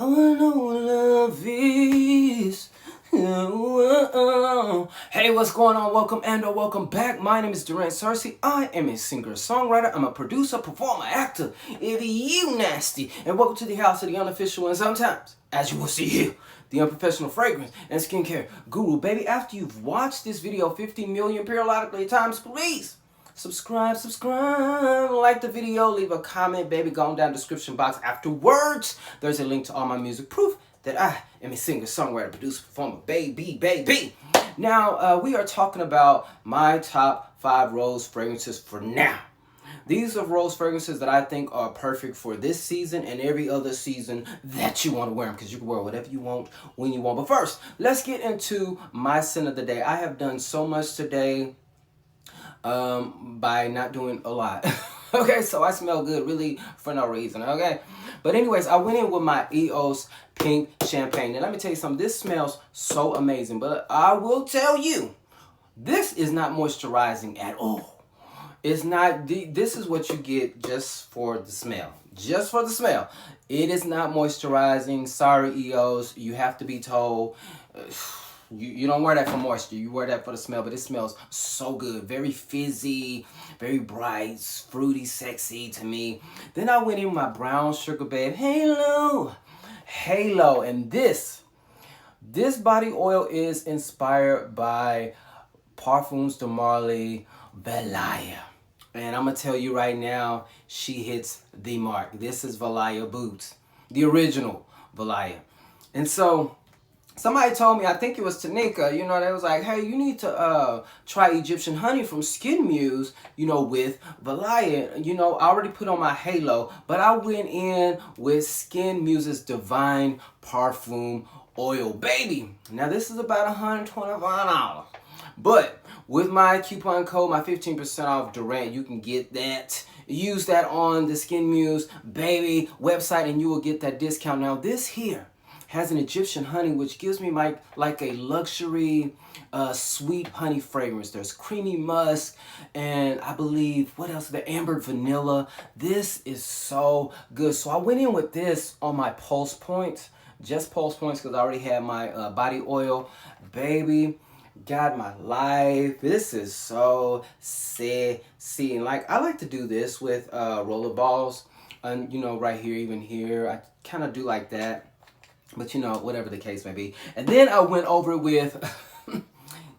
I wanna know what love is. Hey, what's going on? Welcome and or welcome back. My name is DurantS. I am a singer-songwriter. I'm a producer, performer, actor. If you nasty. And welcome to the house of the unofficial and sometimes, as you will see here, the unprofessional fragrance and skincare guru. Baby, after you've watched this video 50 million periodically times, please subscribe, like the video, leave a comment, baby. Go on down the description box afterwards. There's a link to all my music, proof that I am a singer, songwriter, producer, performer, baby. Now, we are talking about my top 5 rose fragrances for now. These are rose fragrances that I think are perfect for this season and every other season that you want to wear them, because you can wear whatever you want, when you want. But first, let's get into my scent of the day. I have done so much today by not doing a lot. Okay, so I smell good really for no reason, okay? But anyways, I went in with my EOS Pink Champagne. And let me tell you something, this smells so amazing. But I will tell you, this is not moisturizing at all. It's not, this is what you get just for the smell. Just for the smell. It is not moisturizing. Sorry, EOS, you have to be told. You don't wear that for moisture, you wear that for the smell, but it smells so good. Very fizzy, very bright, fruity, sexy to me. Then I went in with my brown sugar babe, Halo. And this body oil is inspired by Perfumes Valaya. And I'm going to tell you right now, she hits the mark. This is Valaya Boots, the original Valaya. And so somebody told me, I think it was Tanika, you know, they was like, hey, you need to try Egyptian honey from SKNMUSE, you know, with Valaya. You know, I already put on my halo, but I went in with SKNMUSE's Divine Parfum Oil, baby. Now, this is about $125. But with my coupon code, my 15% off DurantS, you can get that. Use that on the SKNMUSE, baby, website, and you will get that discount. Now, this here has an Egyptian honey, which gives me like a luxury sweet honey fragrance. There's creamy musk, and I believe, what else? The ambered vanilla. This is so good. So I went in with this on my pulse points, just pulse points, because I already had my body oil. Baby, got my life. This is so sexy. And like, I like to do this with roller balls, and you know, right here, even here, I kind of do like that. But you know, whatever the case may be. And then I went over with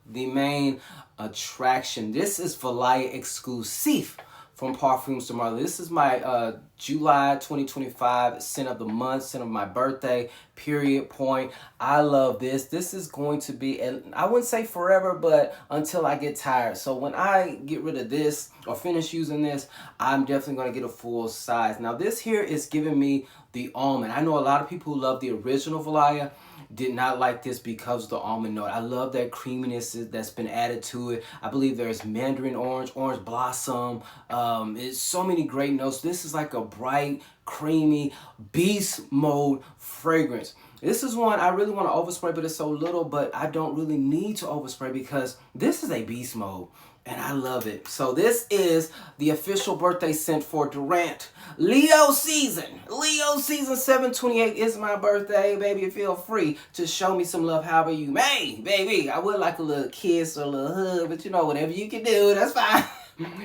the main attraction. This is Valaya Exclusif from Perfumes. This is my July 2025 scent of the month, scent of my birthday, period, point. I love this. This is going to be, I wouldn't say forever, but until I get tired. So when I get rid of this or finish using this, I'm definitely going to get a full size. Now this here is giving me the almond. I know a lot of people who love the original Valaya did not like this because of the almond note. I love that creaminess that's been added to it. I believe there's mandarin orange, orange blossom. It's so many great notes. This is like a bright, creamy, beast mode fragrance. This is one I really want to overspray, but it's so little, but I don't really need to overspray because this is a beast mode. And I love it. So this is the official birthday scent for DurantS. Leo season 7/28 is my birthday, baby. Feel free to show me some love however you may, baby. I would like a little kiss or a little hug, but you know, whatever you can do, that's fine.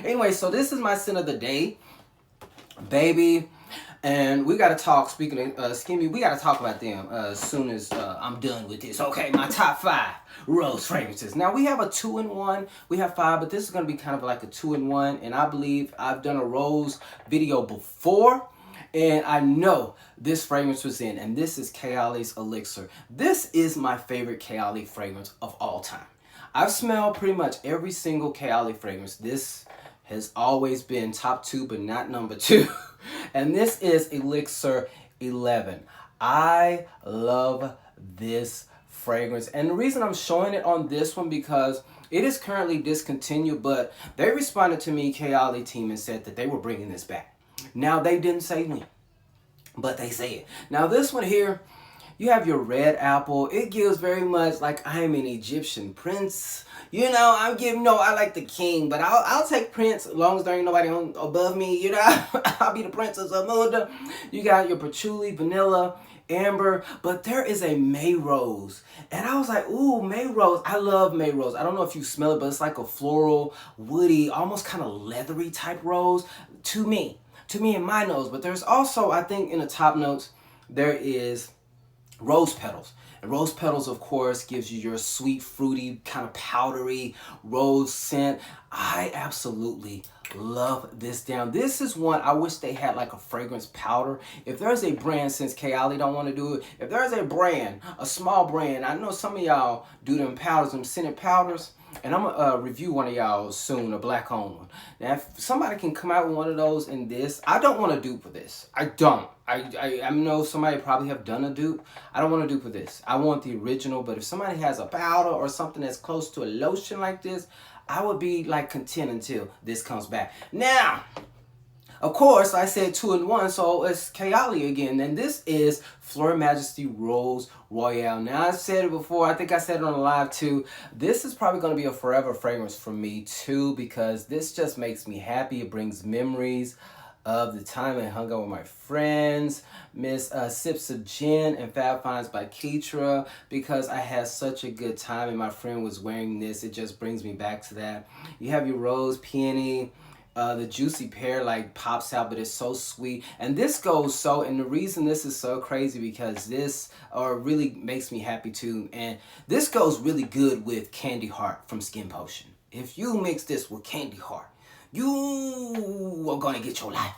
Anyway, so this is my scent of the day, baby. And we got to talk, speaking of SKNMUSE, we got to talk about them as soon as I'm done with this. Okay, my top 5 rose fragrances. Now, we have a 2-in-1. We have 5, but this is going to be kind of like a 2-in-1. And I believe I've done a rose video before, and I know this fragrance was in. And this is Kayali's Elixir. This is my favorite Kayali fragrance of all time. I've smelled pretty much every single Kayali fragrance. This has always been top 2, but not number 2. And this is Elixir 11. I love this fragrance. And the reason I'm showing it on this one, because it is currently discontinued, but they responded to me, Kayali team, and said that they were bringing this back. Now, they didn't say when, but they say it. Now, this one here, You have your red apple. It gives very much like I am an Egyptian prince. You know, I'm giving, no, I like the king, but I'll take prince as long as there ain't nobody on above me, you know. I'll be the princess of Muda. You got your patchouli, vanilla, amber, but there is a May rose. And I was like, ooh, May rose. I love May rose. I don't know if you smell it, but it's like a floral, woody, almost kind of leathery type rose to me in my nose. But there's also, I think in the top notes, there is rose petals. And rose petals, of course, gives you your sweet, fruity, kind of powdery rose scent. I absolutely love this down. This is one I wish they had like a fragrance powder. If there's a brand, since Kayali don't want to do it, if there's a brand, a small brand, I know some of y'all do them powders, them scented powders, and I'm gonna review one of y'all soon, a black owned one. Now, if somebody can come out with one of those in this, I don't want to dupe for this. I don't. I know somebody probably have done a dupe. I don't want to dupe for this. I want the original, but if somebody has a powder or something that's close to a lotion like this, I would be like content until this comes back. Now, of course, I said 2 in 1, so it's Kayali again. And this is Fleur Majesty Rose Royale. Now, I said it before. I think I said it on the live too. This is probably going to be a forever fragrance for me too, because this just makes me happy. It brings memories of the time I hung out with my friends, Miss Sips of Gin and Fab Finds by Keitra, because I had such a good time and my friend was wearing this. It just brings me back to that. You have your rose peony. The juicy pear like pops out, but it's so sweet. And this goes so, and the reason this is so crazy because this really makes me happy too. And this goes really good with Candy Heart from Skin Potion. If you mix this with Candy Heart, you are gonna get your life.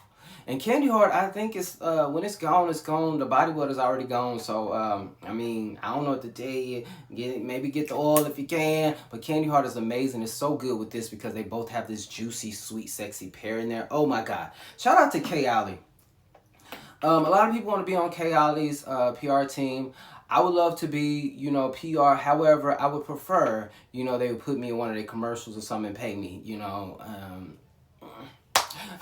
And Candy Heart, I think it's when it's gone, it's gone. The body water is already gone. So I mean, I don't know what to tell you. Maybe get the oil if you can. But Candy Heart is amazing. It's so good with this because they both have this juicy, sweet, sexy pear in there. Oh my God! Shout out to Kayali. A lot of people want to be on Kayali's PR team. I would love to be, you know, PR. However, I would prefer, you know, they would put me in one of their commercials or something and pay me, you know.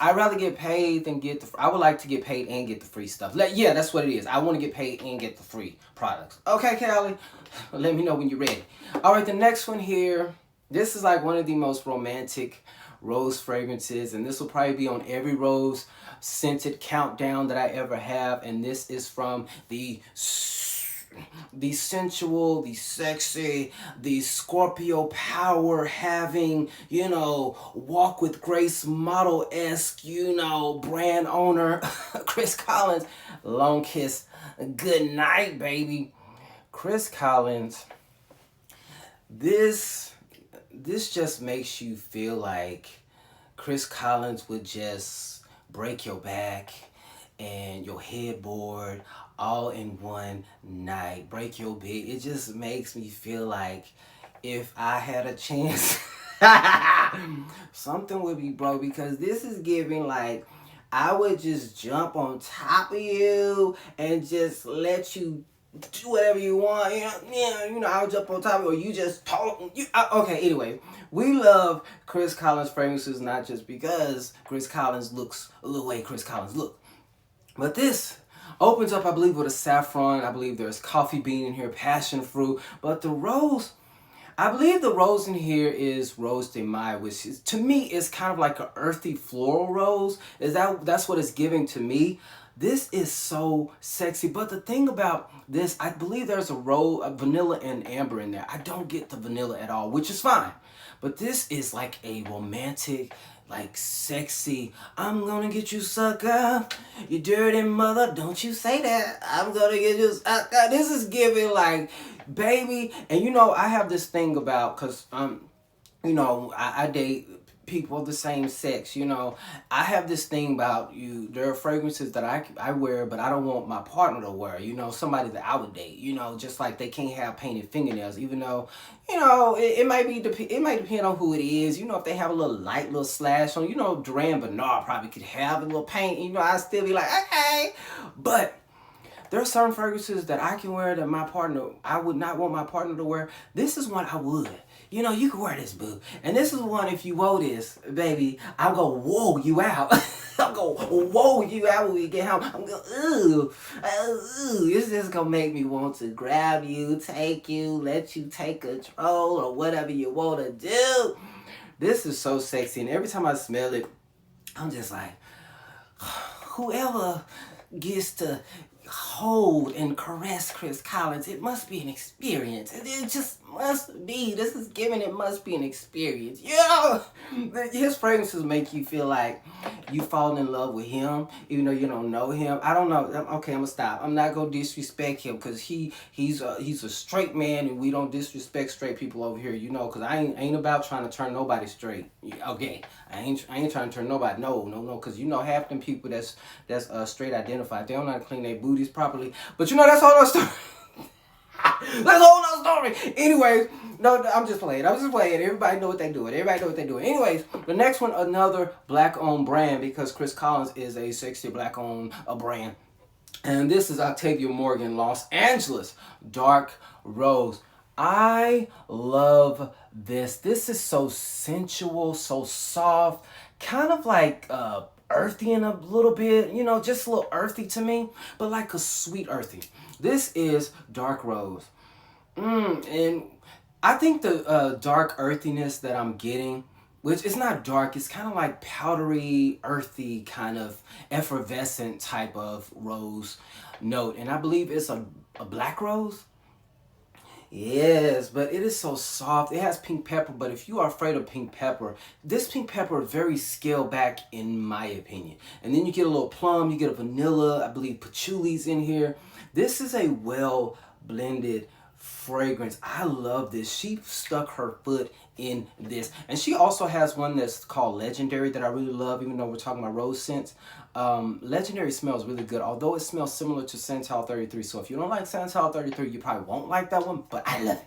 I'd rather get paid than get the... I would like to get paid and get the free stuff. Yeah, that's what it is. I want to get paid and get the free products. Okay, Kayali? Let me know when you're ready. All right, the next one here. This is like one of the most romantic rose fragrances. And this will probably be on every rose scented countdown that I ever have. And this is from the sensual, the sexy, the Scorpio power having, you know, walk with grace model-esque, you know, brand owner, Chris Collins. Long kiss, good night, baby. Chris Collins, this just makes you feel like Chris Collins would just break your back and your headboard all in one night. Break your bed. It just makes me feel like if I had a chance, something would be broke, because this is giving like I would just jump on top of you and just let you do whatever you want. You know, I'll jump on top of you, or you just talk. Okay, anyway, we love Chris Collins fragrances not just because Chris Collins looks the way Chris Collins look, but this opens up, I believe, with a saffron. I believe there's coffee bean in here, passion fruit. But the rose, I believe the rose in here is Rose de Mai, which is, to me, is kind of like an earthy floral rose. That's what it's giving to me. This is so sexy. But the thing about this, I believe there's a vanilla and amber in there. I don't get the vanilla at all, which is fine. But this is like a romantic, like sexy, I'm gonna get you sucker, you dirty mother, don't you say that, I'm gonna get you sucker. This is giving like, baby. And you know, I have this thing about, cause you know, I date people of the same sex, you know. I have this thing about there are fragrances that I wear, but I don't want my partner to wear, you know, somebody that I would date, you know, just like they can't have painted fingernails, even though, you know, it might depend on who it is, you know. If they have a light little slash on, you know, Duran Bernard probably could have a little paint, you know, I'd still be like, okay. But There are certain fragrances that I can wear that my partner, I would not want my partner to wear. This is one I would. You know, you can wear this, boo. And this is one, if you wore this, baby, I'll go whoa you out. I'll go whoa you out when we get home. I'm going, ooh. It's just going to make me want to grab you, take you, let you take control or whatever you want to do. This is so sexy. And every time I smell it, I'm just like, whoever gets to hold and caress Chris Collins, it must be an experience. It just must be. This is giving it must be an experience. Yeah, his fragrances make you feel like you fall in love with him, even though you don't know him. I don't know. Okay, I'm gonna stop. I'm not gonna disrespect him because he's a straight man, and we don't disrespect straight people over here. You know, because I ain't about trying to turn nobody straight. Okay, I ain't trying to turn nobody. No, because you know half them people that's straight identified, they don't know how to clean their booties properly. But you know that's all that story. That's a whole nother story. Anyways, no, I'm just playing. Everybody know what they doing. Anyways, the next one, another black-owned brand because Chris Collins is a sexy black-owned brand. And this is Octavia Morgan Los Angeles Dark Rose. I love this. This is so sensual, so soft, kind of like earthy in a little bit, you know, just a little earthy to me, but like a sweet earthy. This is Dark Rose. And I think the dark earthiness that I'm getting, which is not dark, it's kind of like powdery, earthy, kind of effervescent type of rose note. And I believe it's a black rose. Yes, but it is so soft. It has pink pepper, but if you are afraid of pink pepper, this pink pepper is very scaled back in my opinion. And then you get a little plum, you get a vanilla, I believe patchouli's in here. This is a well blended fragrance. I love this. She stuck her foot in this. And she also has one that's called Legendary that I really love, even though we're talking about rose scents. Legendary smells really good, although it smells similar to Santal 33. So if you don't like Santal 33, you probably won't like that one, but I love it.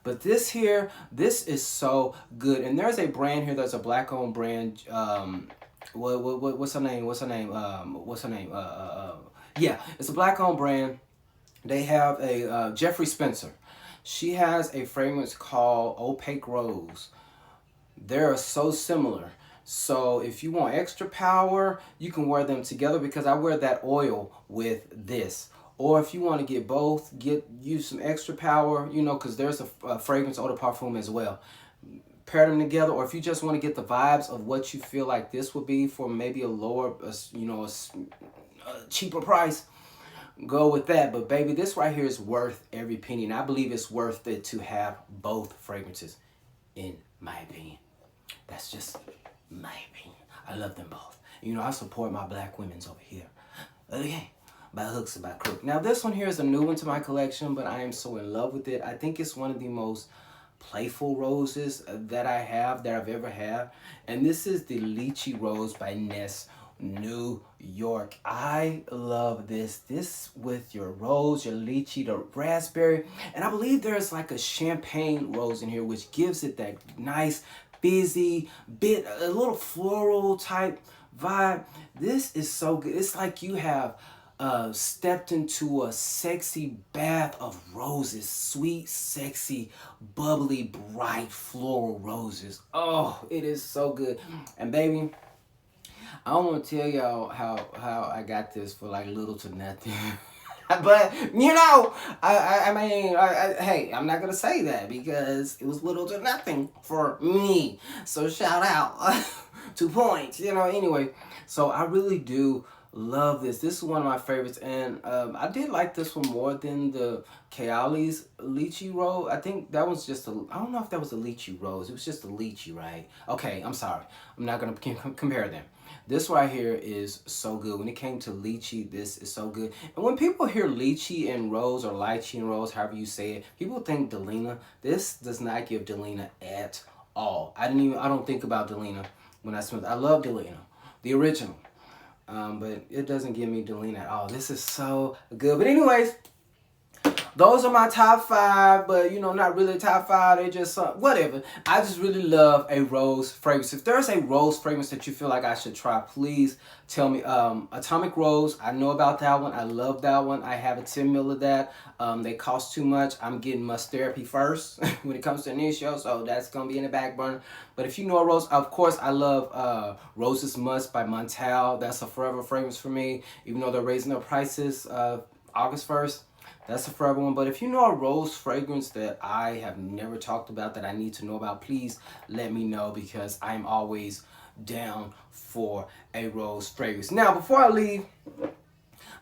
But this here, this is so good. And there's a brand here that's a black-owned brand. What's her name? Yeah, it's a black-owned brand. They have a Jeffree Spencer. She has a fragrance called Opaque Rose. They're so similar. So if you want extra power, you can wear them together because I wear that oil with this. Or if you want to get both, use some extra power, you know, because there's a fragrance eau de parfum as well. Pair them together, or if you just want to get the vibes of what you feel like this would be for maybe a lower, you know, a cheaper price, go with that. But baby, this right here is worth every penny, and I believe it's worth it to have both fragrances, in my opinion. That's just my opinion. I love them both. You know, I support my black women's over here. Okay, by hooks and by crook. Now this one here is a new one to my collection, but I am so in love with it. I think it's one of the most playful roses that I've ever had. And this is the Lychee Rose by Ness, New York. I love this. This with your rose, your lychee, the raspberry. And I believe there's like a champagne rose in here, which gives it that nice fizzy bit, a little floral type vibe. This is so good. It's like you have stepped into a sexy bath of roses, sweet, sexy, bubbly, bright floral roses. Oh, it is so good. And baby, I don't want to tell y'all how I got this for like little to nothing. But, you know, I mean, hey, I'm not going to say that because it was little to nothing for me. So shout out. 2 points, you know, anyway. So I really do love this. This is one of my favorites. And I did like this one more than the Kayali's Lychee Rose. I think that was just I don't know if that was a Lychee Rose. It was just a Lychee, right? Okay, I'm sorry. I'm not going to compare them. This right here is so good. When it came to lychee, this is so good. And when people hear lychee and rose or lychee and rose, however you say it, people think Delina. This does not give Delina at all. I don't think about Delina when I smell it. I love Delina, the original. But it doesn't give me Delina at all. This is so good. But anyways, those are my top 5, but you know, not really top 5. They just whatever. I just really love a rose fragrance. If there's a rose fragrance that you feel like I should try, please tell me. Atomic Rose, I know about that one. I love that one. I have a 10 ml of that. They cost too much. I'm getting Must Therapy first when it comes to initial, so that's gonna be in the back burner. But if you know a rose, of course, I love Roses Must by Montal. That's a forever fragrance for me, even though they're raising their prices August 1st. That's a forever one. But if you know a rose fragrance that I have never talked about that I need to know about, please let me know, because I'm always down for a rose fragrance. Now, before I leave,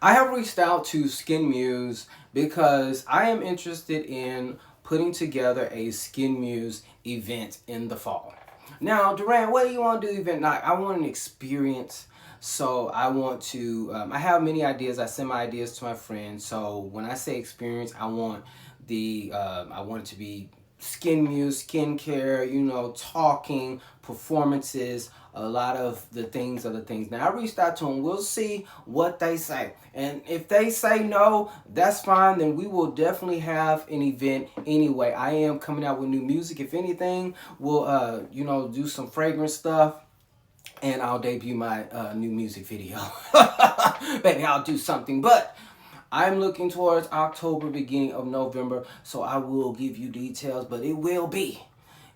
I have reached out to SKNMUSE because I am interested in putting together a SKNMUSE event in the fall. Now, Durant, what do you want to do event night? I want an experience. So I want to, I have many ideas. I send my ideas to my friends. So when I say experience, I want I want it to be SKNMUSE, skincare, you know, talking, performances, a lot of the things are the things. Now, I reached out to them. We'll see what they say. And if they say no, that's fine. Then we will definitely have an event anyway. I am coming out with new music. If anything, we'll, you know, do some fragrance stuff. And I'll debut my new music video. Baby, I'll do something. But I'm looking towards October, beginning of November. So I will give you details. But it will be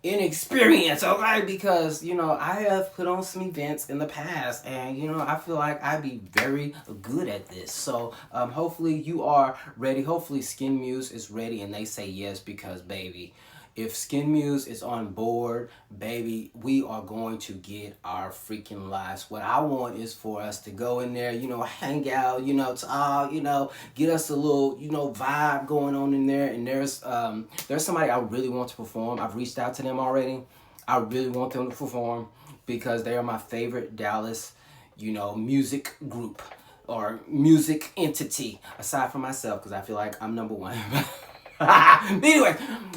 an experience, okay? Because, you know, I have put on some events in the past. And, you know, I feel like I'd be very good at this. So hopefully you are ready. Hopefully SKNMUSE is ready. And they say yes, because, baby, if SKNMUSE is on board, baby, we are going to get our freaking lives. What I want is for us to go in there, you know, hang out, you know, talk, you know, get us a little, you know, vibe going on in there. And there's somebody I really want to perform. I've reached out to them already. I really want them to perform because they are my favorite Dallas, you know, music group or music entity, aside from myself, because I feel like I'm number one. Anyway,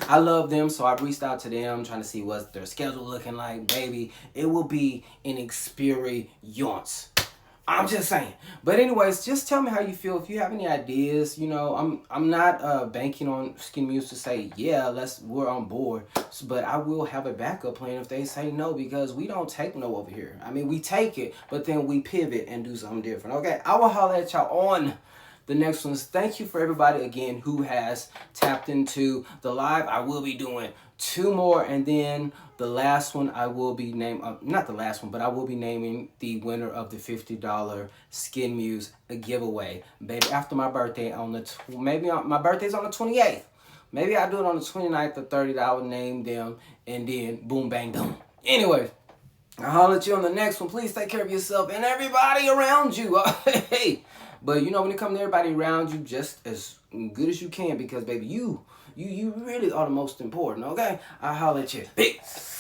I love them, so I reached out to them, trying to see what their schedule looking like. Baby, it will be an experience. I'm just saying. But anyways, just tell me how you feel. If you have any ideas, you know, I'm not banking on SKNMUSE to say, yeah, we're on board. But I will have a backup plan if they say no, because we don't take no over here. I mean, we take it, but then we pivot and do something different. Okay, I will holler at y'all on the next ones. Thank you for everybody again who has tapped into the live. I will be doing 2 more, and then the last one I will be not the last one, but I will be naming the winner of the $50 SKNMUSE giveaway, baby, after my birthday on the my birthday's on the 28th. Maybe I'll do it on the 29th or 30th. I will name them, and then boom, bang, boom. Anyways, I'll holler at you on the next one. Please take care of yourself and everybody around you. Hey. But, you know, when it comes to everybody around you, just as good as you can, because, baby, you really are the most important, okay? I'll holler at you. Peace.